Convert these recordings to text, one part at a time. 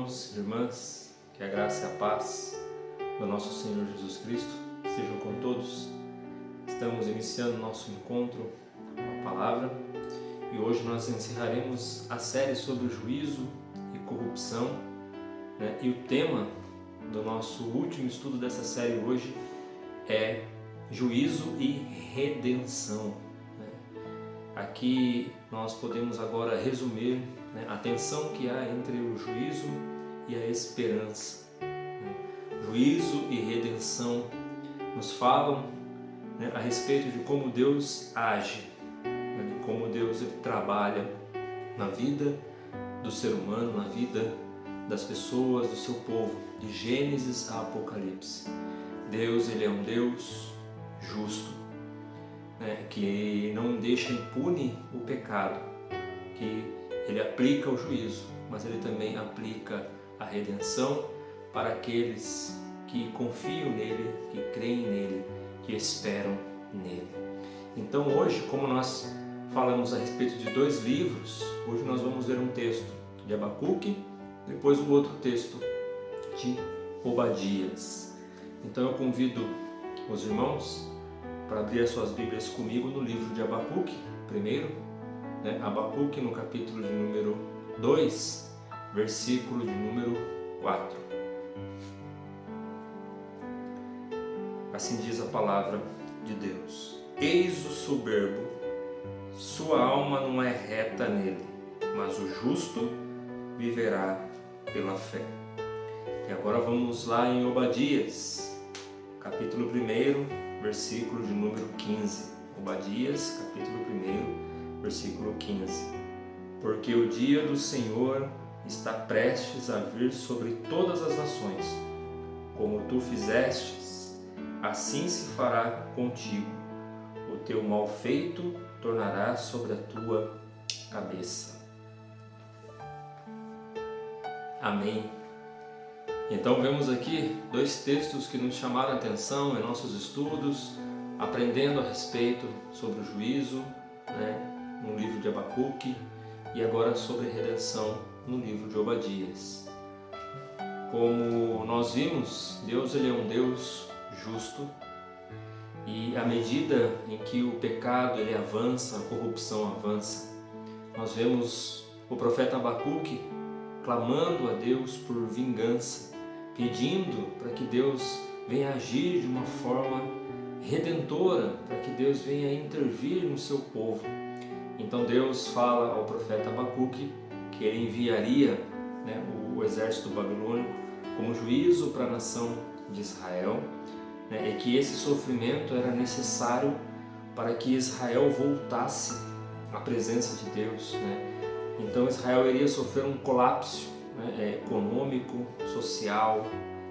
irmãos, irmãs, que a graça e a paz do nosso Senhor Jesus Cristo estejam com todos. Estamos iniciando nosso encontro com a palavra e hoje nós encerraremos a série sobre juízo e corrupção, né? E o tema do nosso último estudo dessa série hoje é juízo e redenção. Aqui nós podemos agora resumir, a tensão que há entre o juízo e a esperança. Juízo e redenção nos falam, a respeito de como Deus age, de como Deus trabalha na vida do ser humano, na vida das pessoas, do seu povo, de Gênesis a Apocalipse. Deus, Ele é um Deus justo, que não deixa impune o pecado, que Ele aplica o juízo, mas Ele também aplica a redenção para aqueles que confiam nele, que creem nele, que esperam nele. Então hoje, como nós falamos a respeito de dois livros, hoje nós vamos ler um texto de Abacuque, depois um outro texto de Obadias. Então eu convido os irmãos para abrir as suas Bíblias comigo no livro de Abacuque, primeiro, Abacuque no capítulo de número 2, versículo de número 4. Assim diz a palavra de Deus: Eis o soberbo, sua alma não é reta nele, mas o justo viverá pela fé. E agora vamos lá em Obadias, capítulo 1, versículo de número 15. Obadias, capítulo 1, versículo 15. Porque o dia do Senhor está prestes a vir sobre todas as nações. Como tu fizestes, assim se fará contigo. O teu mal feito tornará sobre a tua cabeça. Amém. Então vemos aqui dois textos que nos chamaram a atenção em nossos estudos, aprendendo a respeito sobre o juízo, no livro de Abacuque, e agora sobre redenção no livro de Obadias. Como nós vimos, Deus ele é um Deus justo, e à medida em que o pecado ele avança, a corrupção avança, nós vemos o profeta Abacuque clamando a Deus por vingança, pedindo para que Deus venha agir de uma forma redentora, para que Deus venha intervir no seu povo. Então Deus fala ao profeta Abacuque que ele enviaria o exército babilônico como juízo para a nação de Israel, e que esse sofrimento era necessário para que Israel voltasse à presença de Deus. Então Israel iria sofrer um colapso econômico, social,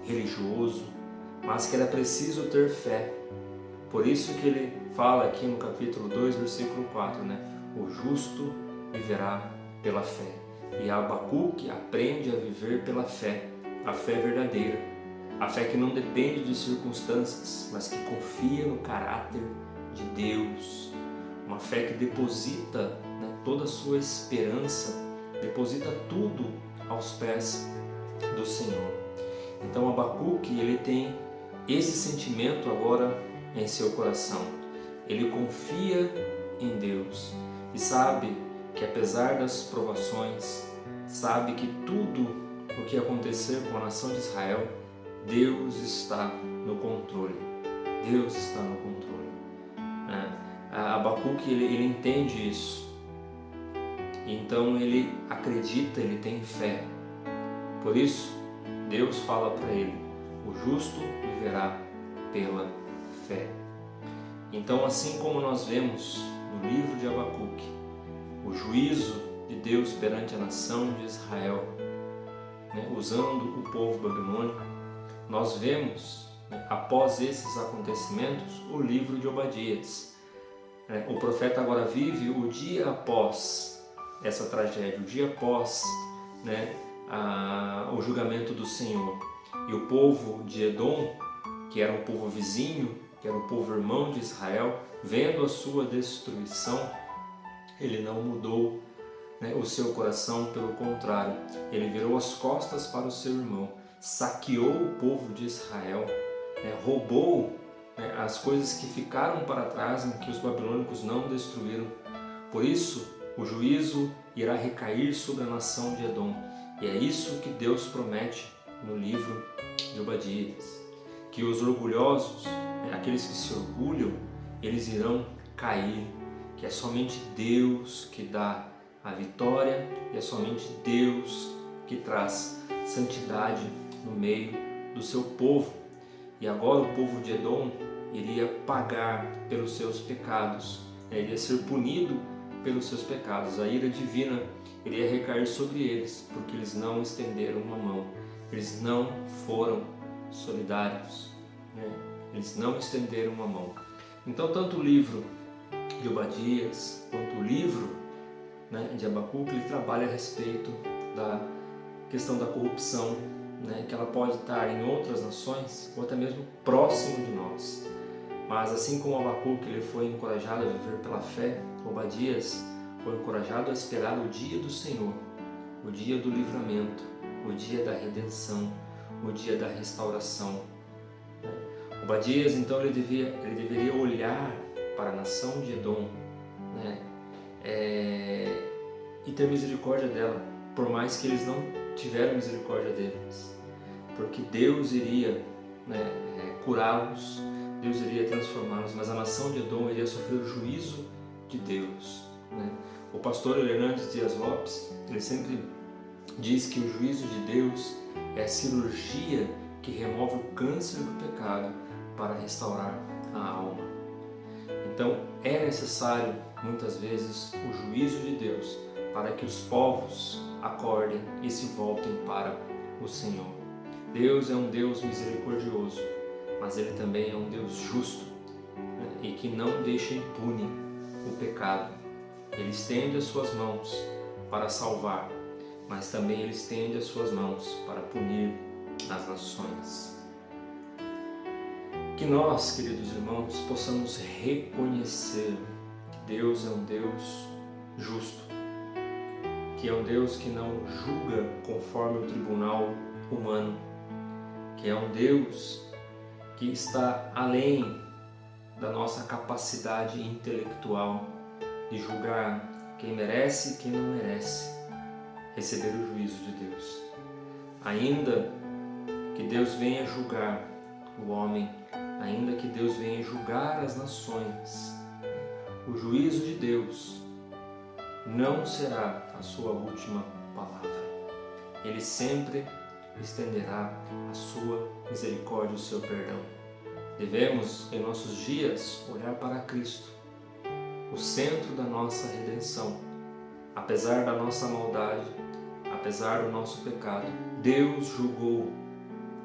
religioso, mas que era preciso ter fé. Por isso que ele fala aqui no capítulo 2, versículo 4, o justo viverá pela fé. E Abacuque aprende a viver pela fé, a fé verdadeira, a fé que não depende de circunstâncias, mas que confia no caráter de Deus, uma fé que deposita toda a sua esperança, deposita tudo aos pés do Senhor. Então Abacuque ele tem esse sentimento agora em seu coração. Ele confia em Deus e sabe que apesar das provações, sabe que tudo o que acontecer com a nação de Israel, Deus está no controle. Deus está no controle. Abacuque ele entende isso. Então ele acredita, ele tem fé. Por isso, Deus fala para ele: o justo viverá pela fé. Então, assim como nós vemos no livro de Abacuque o juízo de Deus perante a nação de Israel, usando o povo babilônico, nós vemos, após esses acontecimentos, o livro de Obadias. O profeta agora vive o dia após essa tragédia, o dia após o julgamento do Senhor. E o povo de Edom, que era um povo vizinho, que era o povo irmão de Israel, vendo a sua destruição, ele não mudou né, o seu coração, pelo contrário, ele virou as costas para o seu irmão, saqueou o povo de Israel, né, roubou, né, as coisas que ficaram para trás, em que os babilônicos não destruíram. Por isso, o juízo irá recair sobre a nação de Edom. E é isso que Deus promete no livro de Obadias, que os orgulhosos, né, aqueles que se orgulham, eles irão cair, que é somente Deus que dá a vitória e é somente Deus que traz santidade no meio do seu povo. E agora o povo de Edom iria pagar pelos seus pecados, né? Iria ser punido pelos seus pecados. A ira divina iria recair sobre eles, porque eles não estenderam uma mão, eles não foram solidários, né? Eles não estenderam uma mão. Então, tanto o livro de Obadias quanto o livro, né, de Abacuque, ele trabalha a respeito da questão da corrupção, né, que ela pode estar em outras nações ou até mesmo próximo de nós. Mas assim como Abacuque ele foi encorajado a viver pela fé, Obadias foi encorajado a esperar o dia do Senhor, o dia do livramento, o dia da redenção, o dia da restauração. Obadias, então, ele deveria olhar para a nação de Edom, né, e ter misericórdia dela, por mais que eles não tiveram misericórdia deles, porque Deus iria, né, curá-los, Deus iria transformá-los, mas a nação de Edom iria sofrer o juízo de Deus, né? O pastor Hernandes Dias Lopes, ele sempre diz que o juízo de Deus é a cirurgia que remove o câncer do pecado para restaurar a alma. Então é necessário muitas vezes o juízo de Deus para que os povos acordem e se voltem para o Senhor. Deus é um Deus misericordioso, mas Ele também é um Deus justo, né, e que não deixa impune o pecado. Ele estende as suas mãos para salvar, mas também Ele estende as suas mãos para punir as nações. Que nós, queridos irmãos, possamos reconhecer que Deus é um Deus justo, que é um Deus que não julga conforme o tribunal humano, que é um Deus que está além da nossa capacidade intelectual de julgar quem merece e quem não merece receber o juízo de Deus. Ainda que Deus venha julgar o homem, ainda que Deus venha julgar as nações, o juízo de Deus não será a sua última palavra. Ele sempre estenderá a sua misericórdia e o seu perdão. Devemos, em nossos dias, olhar para Cristo, o centro da nossa redenção. Apesar da nossa maldade, apesar do nosso pecado, Deus julgou,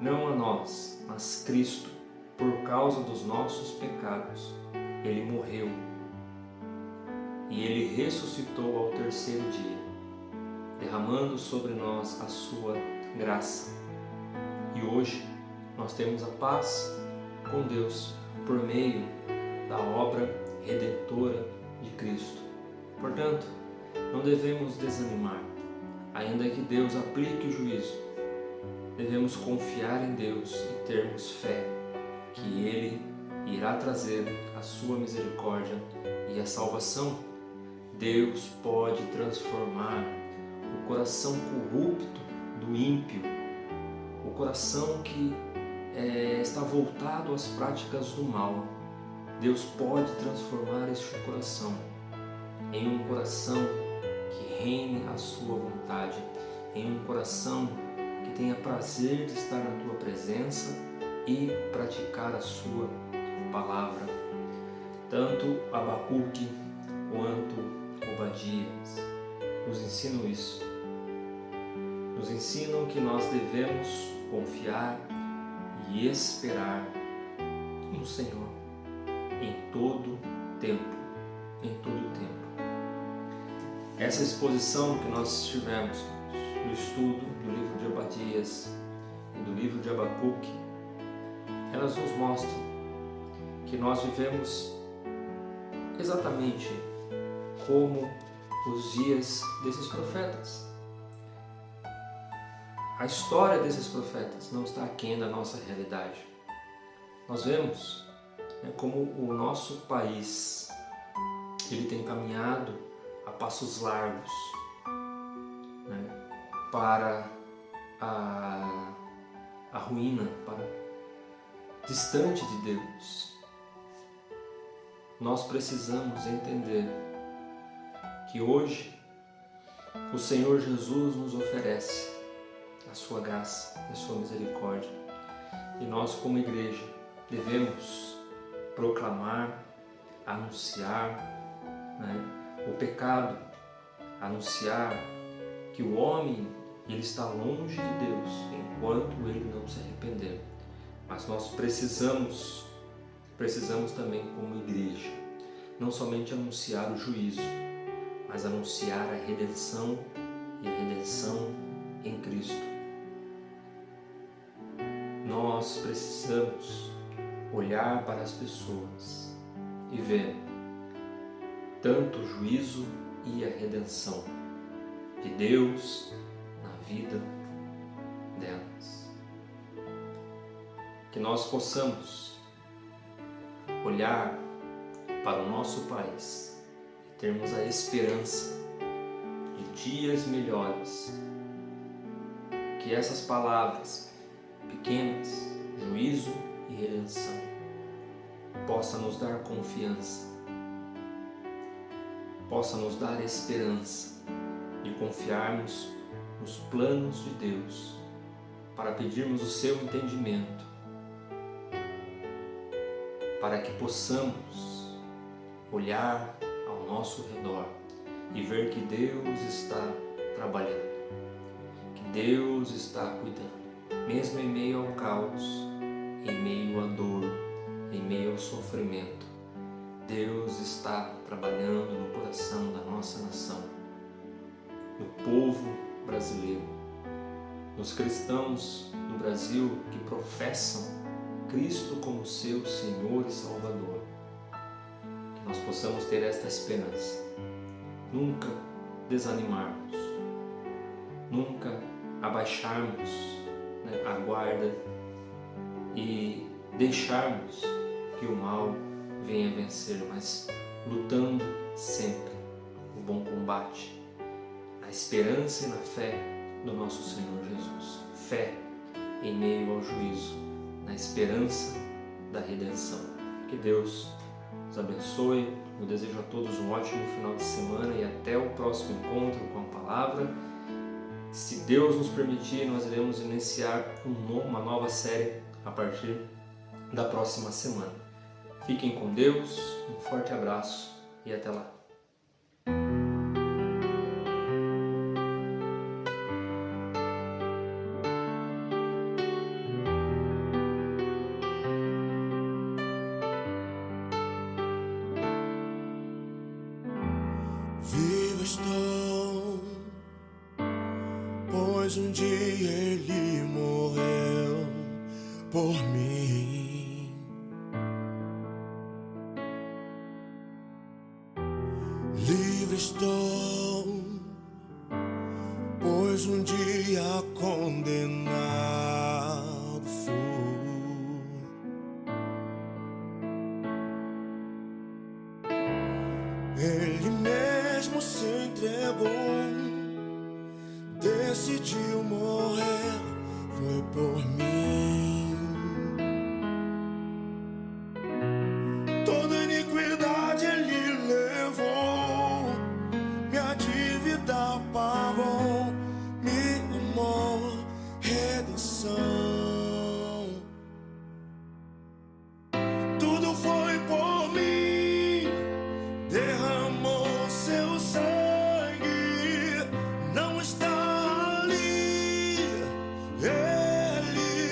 não a nós, mas Cristo, por causa dos nossos pecados. Ele morreu e Ele ressuscitou ao terceiro dia, derramando sobre nós a sua graça. E hoje nós temos a paz com Deus por meio da obra redentora de Cristo. Portanto, não devemos desanimar, ainda que Deus aplique o juízo. Devemos confiar em Deus e termos fé que Ele irá trazer a sua misericórdia e a salvação. Deus pode transformar o coração corrupto do ímpio, o coração que está voltado às práticas do mal. Deus pode transformar este coração em um coração que reine a sua vontade, em um coração que tenha prazer de estar na tua presença e praticar a sua palavra. Tanto Abacuque quanto Obadias nos ensinam isso. Nos ensinam que nós devemos confiar e esperar no Senhor em todo tempo, em todo tempo. Essa exposição que nós tivemos do estudo do livro de Obadias e do livro de Abacuque, elas nos mostram que nós vivemos exatamente como os dias desses profetas. A história desses profetas não está aquém da nossa realidade. Nós vemos como o nosso país ele tem caminhado a passos largos para a ruína, para distante de Deus. Nós precisamos entender que hoje o Senhor Jesus nos oferece a sua graça e a sua misericórdia. E nós, como igreja, devemos proclamar, anunciar o pecado, anunciar que o homem ele está longe de Deus enquanto ele não se arrepender. Mas nós precisamos também, como igreja, não somente anunciar o juízo, mas anunciar a redenção e a redenção em Cristo. Nós precisamos olhar para as pessoas e ver tanto o juízo e a redenção de Deus na vida delas. Que nós possamos olhar para o nosso país e termos a esperança de dias melhores. Que essas palavras pequenas, juízo e redenção, possa nos dar confiança, possa nos dar esperança de confiarmos nos planos de Deus para pedirmos o seu entendimento, para que possamos olhar ao nosso redor e ver que Deus está trabalhando, que Deus está cuidando, mesmo em meio ao caos, em meio à dor, em meio ao sofrimento. Deus está trabalhando no coração da nossa nação, no povo brasileiro, nos cristãos do Brasil que professam Cristo como seu Senhor e Salvador. Que nós possamos ter esta esperança, nunca desanimarmos, nunca abaixarmos a guarda e deixarmos que o mal venha vencer, mas lutando sempre o bom combate, na esperança e na fé do nosso Senhor Jesus. Fé em meio ao juízo, na esperança da redenção. Que Deus os abençoe. Eu desejo a todos um ótimo final de semana e até o próximo encontro com a palavra. Se Deus nos permitir, nós iremos iniciar uma nova série a partir da próxima semana. Fiquem com Deus, um forte abraço e até lá. Vivo estou, pois um dia ele morreu por mim. Livre estou, pois um dia condenado fui. Ele mesmo se entregou, decidiu morrer, foi por mim. Toda iniquidade ele levou, minha dívida pagou, me amou, redenção. Tudo foi por mim, derramou seu sangue, não está ali, ele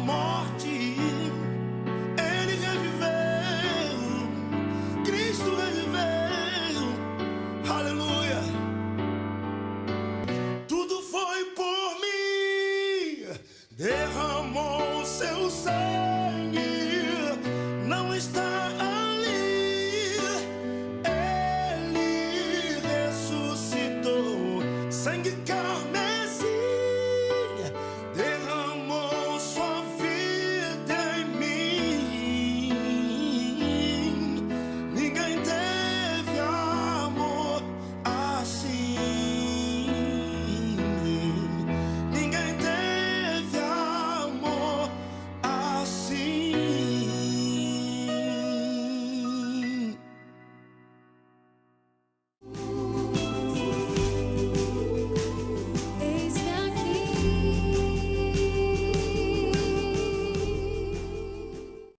morte.